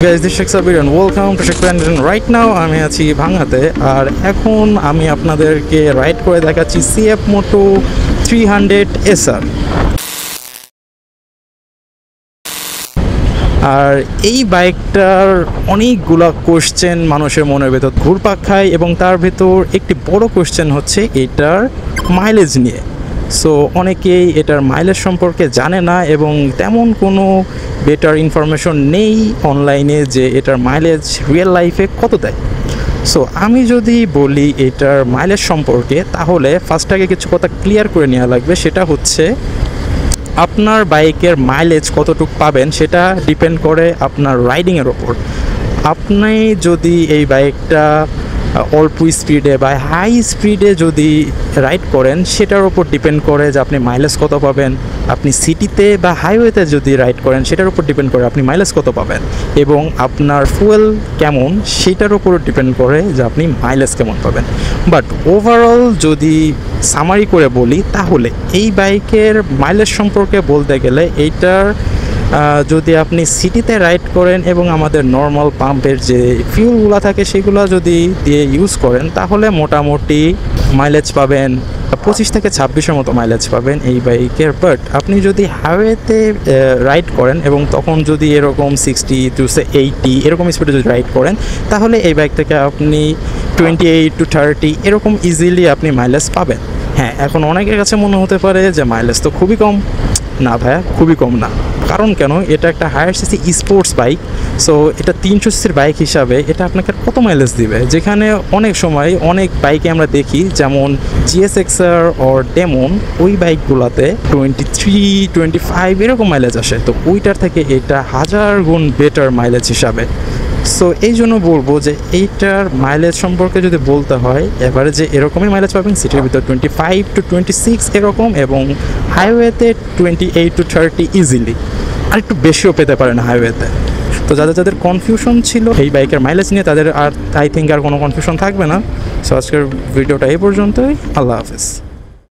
Guys, this is Sheikh Sabir and welcome to Sheikh Brandon. Right now আমি আছি ভাঙাতে আর এখন আমি আপনাদেরকে রাইড করে দেখাচ্ছি CF Moto 300 SR। আর এই বাইকটার অনেকগুলা কোশ্চেন মানুষের মনের ভেতর ঘুরপাক খায় এবং তার ভেতর একটি বড় কোশ্চেন হচ্ছে এটার মাইলেজ নিয়ে। সো অনেকেই এটার মাইলেজ সম্পর্কে জানে না এবং তেমন কোনো বেটার ইনফরমেশন নেই অনলাইনে যে এটার মাইলেজ রিয়েল লাইফে কত দেয়। সো আমি যদি বলি এটার মাইলেজ সম্পর্কে তাহলে ফার্স্ট আগে কিছু কথা ক্লিয়ার করে নেওয়া লাগবে। সেটা হচ্ছে আপনার বাইকের মাইলেজ কতটুকু পাবেন সেটা ডিপেন্ড করে আপনার রাইডিংয়ের ওপর। আপনি যদি এই বাইকটা অল্প স্পিডে বা হাই স্পিডে যদি রাইড করেন সেটার উপর ডিপেন্ড করে যে আপনি মাইলেজ কত পাবেন। আপনি সিটিতে বা হাইওয়েতে যদি রাইড করেন সেটার উপর ডিপেন্ড করে আপনি মাইলেজ কত পাবেন এবং আপনার ফুয়েল কেমন সেটার উপর ডিপেন্ড করে যে আপনি মাইলেজ কেমন পাবেন। বাট ওভারঅল যদি সামারি করে বলি তাহলে এই বাইকের মাইলেজ সম্পর্কে বলতে গেলে এইটার যদি আপনি সিটিতে রাইড করেন এবং আমাদের নর্মাল পাম্পের যে ফিউলগুলো থাকে সেগুলো যদি দিয়ে ইউজ করেন তাহলে মোটামুটি মাইলেজ পাবেন 25 থেকে 26-এর মতো মাইলেজ পাবেন এই বাইকের। বাট আপনি যদি হাইওয়েতে রাইড করেন এবং তখন যদি এরকম 60 to 80 এরকম স্পিডে যদি রাইড করেন তাহলে এই বাইক থেকে আপনি 28 to 30 এরকম ইজিলি আপনি মাইলেজ পাবেন। হ্যাঁ, এখন অনেকের কাছে মনে হতে পারে যে মাইলেজ তো খুবই কম। না ভাইয়া, খুবই কম না। কারণ কেন, এটা একটা higher CC sports bike. So এটা 300 সিসির বাইক হিসাবে এটা আপনাকে কত মাইলেজ দিবে, যেখানে অনেক সময় অনেক বাইকে আমরা দেখি যেমন GSXR অর ডেমন ওই বাইকগুলোতে 23, 25 এরকম মাইলেজ আসে। তো ওইটার থেকে এটা 1000 গুণ বেটার মাইলেজ হিসাবে। সো এই জন্য বলবো যে এইটার মাইলেজ সম্পর্কে যদি বলতে হয় এভারেজে এরকমই মাইলেজ পাবেন, সিটির ভিতর 25 to 26 এরকম এবং হাইওয়েতে 28 to 30 ইজিলি, আর একটু বেশিও পেতে পারেন হাইওয়েতে। তো যাদের কনফিউশন ছিল এই বাইকের মাইলেজ নিয়ে তাদের আর আই থিঙ্ক আর কোনো কনফিউশন থাকবে না। সো আজকের ভিডিওটা এই পর্যন্তই। আল্লাহ হাফেজ।